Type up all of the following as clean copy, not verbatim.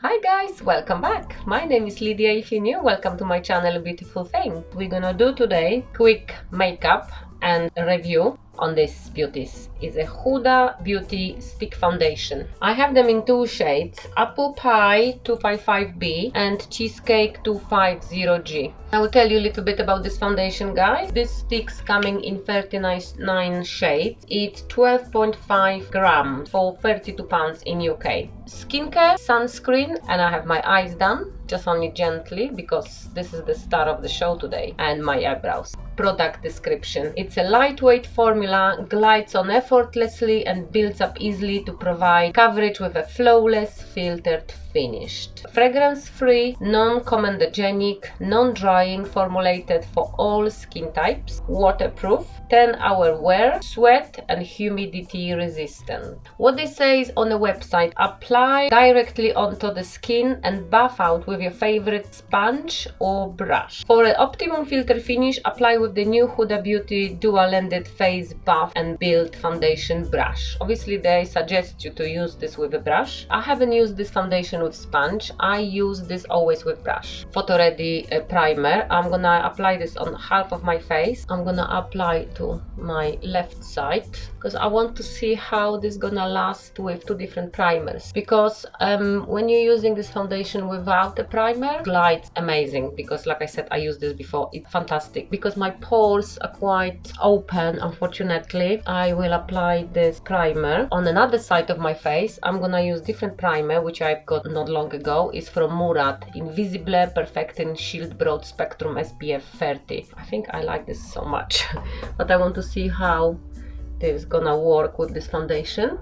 Hi guys, welcome back. My name is Lydia. If you're new, welcome to my channel Beautiful Thing. We're gonna do today quick makeup and review on this beauties. It's a Huda Beauty Stick Foundation. I have them in two shades, Apple Pie 255B and Cheesecake 250G. I will tell you a little bit about this foundation, guys. This stick's coming in 39 shades. It's 12.5 grams for 32 pounds in UK. Skincare, sunscreen, and I have my eyes done, just only gently because this is the star of the show today, and my eyebrows. Product description. It's a lightweight formula, glides on effortlessly and builds up easily to provide coverage with a flawless filtered finish. Fragrance-free, non-comedogenic, non-drying, formulated for all skin types, waterproof, 10-hour wear, sweat and humidity resistant. What this says on the website: apply directly onto the skin and buff out with your favorite sponge or brush. For an optimum filter finish, apply with the new Huda Beauty dual-ended face buff and build foundation brush. Obviously they suggest you to use this with a brush. I haven't used this foundation with sponge. I use this always with brush. Photo ready primer. I'm gonna apply this on half of my face. I'm gonna apply to my left side because I want to see how this is gonna last with two different primers, because when you're using this foundation without a primer, glides amazing, because like I said, I used this before. It's fantastic. Because my pores are quite open, unfortunately, I will apply this primer on another side of my face. I'm gonna use different primer which I've got not long ago. It's from Murad, Invisible Perfecting Shield Broad Spectrum SPF 30. I think I like this so much but I want to see how this is gonna work with this foundation.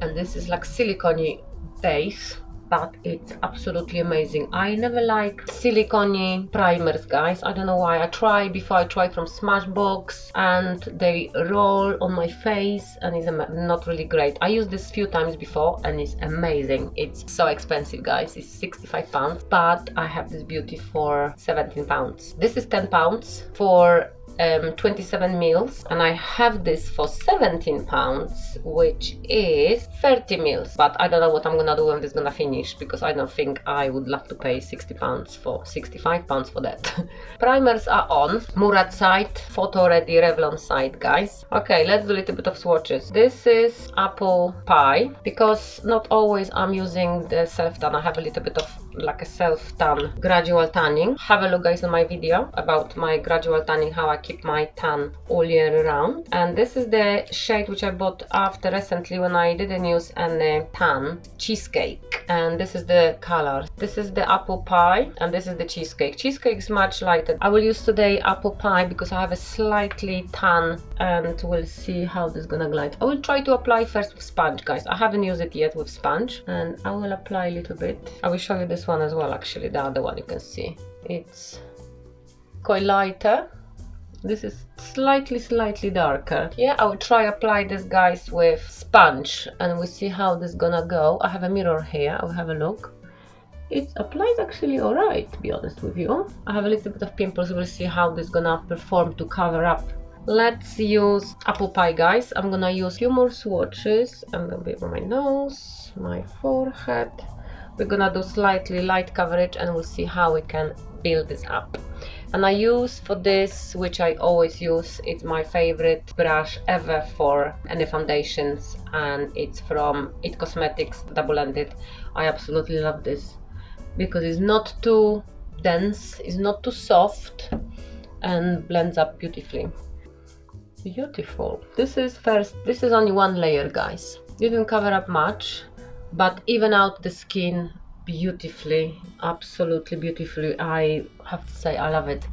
And this is like silicone base, but it's absolutely amazing. I never like silicone primers, guys. I don't know why. I tried from Smashbox and they roll on my face and it's not really great. I used this few times before and it's amazing. It's so expensive, guys. It's 65 pounds, but I have this beauty for 17 pounds. This is 10 pounds for 27 mils, and I have this for 17 pounds, which is 30 mils. But I don't know what I'm gonna do when this is gonna finish, because I don't think I would love to pay 60 pounds for 65 pounds for that. Primers are on Murad side, photo ready Revlon side, guys. Okay, let's do a little bit of swatches. This is Apple Pie, because not always I'm using the self tan. I have a little bit of like a self tan, gradual tanning. Have a look, guys, on my video about my gradual tanning, how I keep my tan all year round. And this is the shade which I bought after recently when I didn't use any tan, Cheesecake. And this is the color. This is the Apple Pie and this is the Cheesecake. Cheesecake is much lighter. I will use today Apple Pie because I have a slightly tan, and we'll see how this is gonna glide. I will try to apply first with sponge, guys. I haven't used it yet with sponge, and I will apply a little bit. I will show you this one as well, actually, the other one you can see. It's quite lighter. This is slightly darker. Yeah, I will try apply this, guys, with sponge and we'll see how this is gonna go. I have a mirror here. I'll have a look. It applies actually alright, to be honest with you. I have a little bit of pimples. We'll see how this is gonna perform to cover up. Let's use Apple Pie, guys. I'm gonna use a few more swatches. I'm gonna be over my nose, my forehead. We're gonna do slightly light coverage and we'll see how we can build this up. And I use for this, which I always use, it's my favorite brush ever for any foundations, and it's from It Cosmetics double-ended. I absolutely love this because it's not too dense, it's not too soft, and blends up beautifully. Beautiful. This is only one layer, guys. Didn't cover up much, but even out the skin beautifully, absolutely beautifully. I have to say I love it.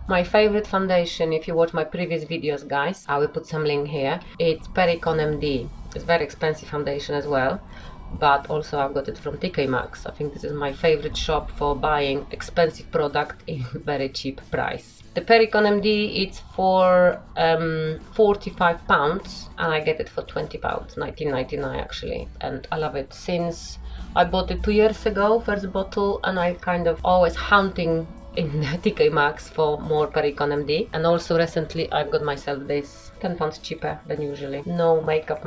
My favorite foundation, if you watch my previous videos, guys, I will put some link here. It's Pericon MD. It's very expensive foundation as well, but also I've got it from TK Maxx. I think this is my favorite shop for buying expensive product in very cheap price. The Pericon MD, it's for 45 pounds and I get it for 20 pounds, 19.99 actually, and I love it. Since I bought it 2 years ago, first bottle, and I kind of always hunting in TK Maxx for more Pericon MD. And also recently I got myself this, £10 cheaper than usually. No makeup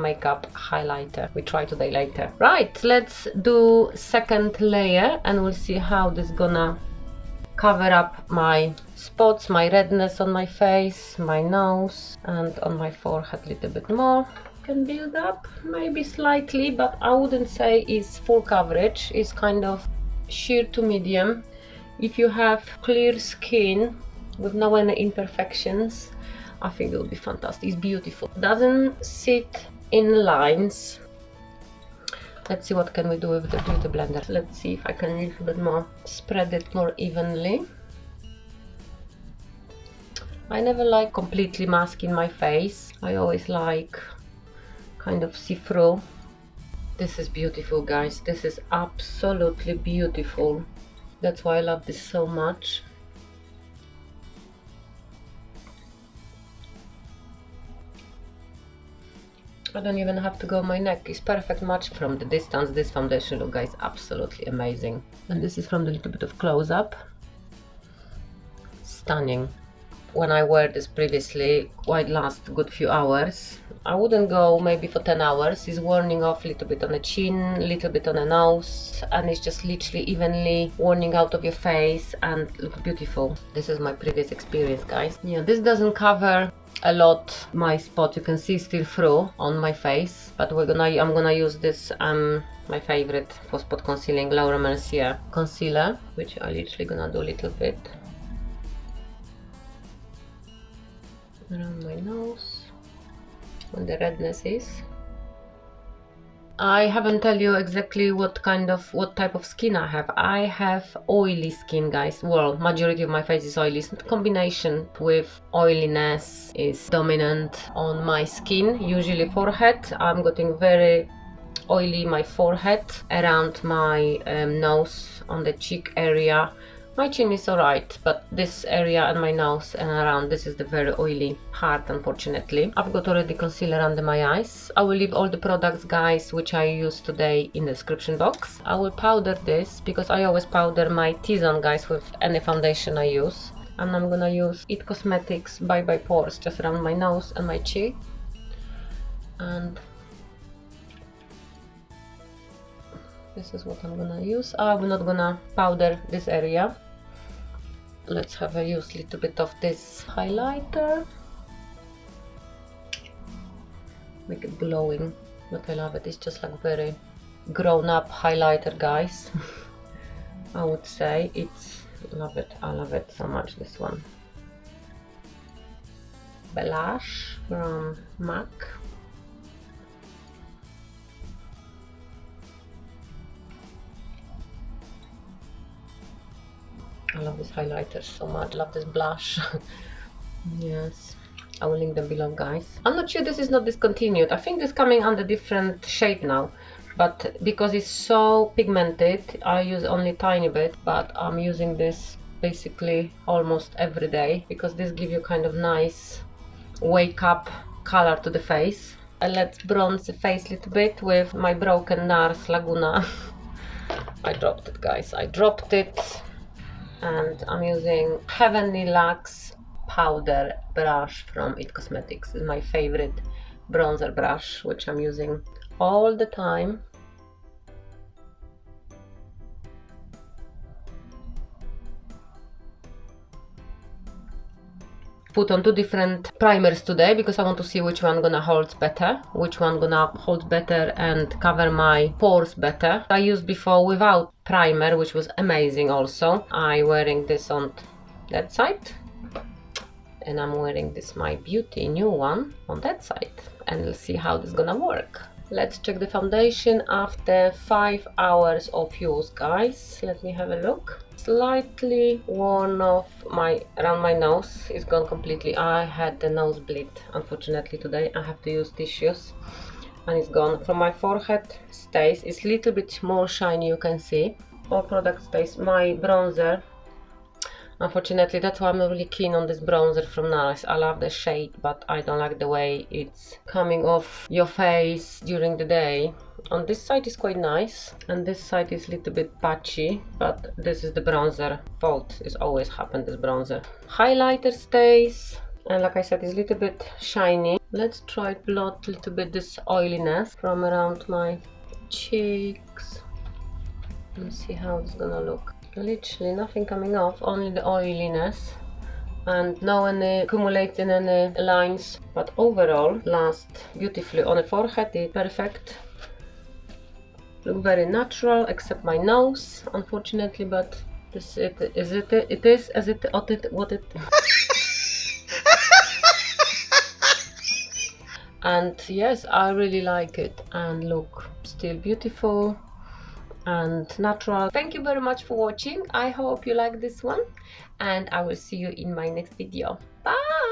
highlighter. We try today later. Right, let's do second layer and we'll see how this gonna cover up my spots, my redness on my face, my nose, and on my forehead a little bit more. Can build up maybe slightly, but I wouldn't say it's full coverage. It's kind of sheer to medium. If you have clear skin with no any imperfections, I think it will be fantastic. It's beautiful. Doesn't sit in lines. Let's see what can we do with the beauty blender. Let's see if I can a little bit more spread it more evenly. I never like completely masking my face. I always like kind of see-through. This is beautiful, guys. This is absolutely beautiful. That's why I love this so much. I don't even have to go my neck. It's perfect match from the distance. This foundation look, guys, absolutely amazing. And this is from the little bit of close-up. Stunning. When I wear this previously, quite last good few hours. I wouldn't go maybe for 10 hours. It's warning off a little bit on the chin, a little bit on the nose, and it's just literally evenly warning out of your face and looks beautiful. This is my previous experience, guys. Yeah, this doesn't cover a lot my spot. You can see still through on my face, but I'm gonna use this my favorite for spot concealing, Laura Mercier concealer, which I literally gonna do a little bit around my nose when the redness is. I haven't tell you exactly what type of skin I have. I have oily skin, guys. Well, majority of my face is oily. Combination with oiliness is dominant on my skin. Usually forehead. I'm getting very oily my forehead, around my nose, on the cheek area. My chin is alright, but this area and my nose and around, this is the very oily part, unfortunately. I've got already concealer under my eyes. I will leave all the products, guys, which I use today in the description box. I will powder this because I always powder my T-zone, guys, with any foundation I use. And I'm gonna use IT Cosmetics Bye Bye Pores just around my nose and my cheek. And this is what I'm gonna use. I'm not gonna powder this area. Let's have a use little bit of this highlighter. Make it glowing, but I love it. It's just like very grown-up highlighter, guys. I would say love it. I love it so much. This one, Blush from MAC. I love this highlighter so much. Love this blush. Yes, I will link them below, guys. I'm not sure this is not discontinued. I think this is coming under different shade now, but because it's so pigmented, I use only tiny bit, but I'm using this basically almost every day because this gives you kind of nice wake up color to the face. Let's bronze the face a little bit with my Broken NARS Laguna. I dropped it, guys. I dropped it. And I'm using Heavenly Luxe powder brush from IT Cosmetics. This is my favorite bronzer brush, which I'm using all the time. Put on 2 different primers today because I want to see which one gonna hold better, and cover my pores better. I used before without primer, which was amazing also. I'm wearing this on that side, and I'm wearing this My Beauty new one on that side, and we'll see how this is gonna work. Let's check the foundation after 5 hours of use, guys. Let me have a look. Slightly worn off around my nose. It's gone completely. I had the nosebleed, unfortunately, today. I have to use tissues, and it's gone. From my forehead stays. It's a little bit more shiny, you can see. All product stays. My bronzer, unfortunately, that's why I'm not really keen on this bronzer from NARS. I love the shade, but I don't like the way it's coming off your face during the day. On this side is quite nice, and this side is a little bit patchy, but this is the bronzer fault. It's always happened, this bronzer. Highlighter stays, and like I said, it's a little bit shiny. Let's try blot a little bit this oiliness from around my cheeks. Let's see how it's gonna look. Literally nothing coming off, only the oiliness, and no any accumulating any lines, but overall last beautifully on the forehead. It's perfect. Look very natural, except my nose, unfortunately, but this it is as it what it and yes, I really like it, and look, still beautiful and natural. Thank you very much for watching. I hope you like this one, and I will see you in my next video. Bye.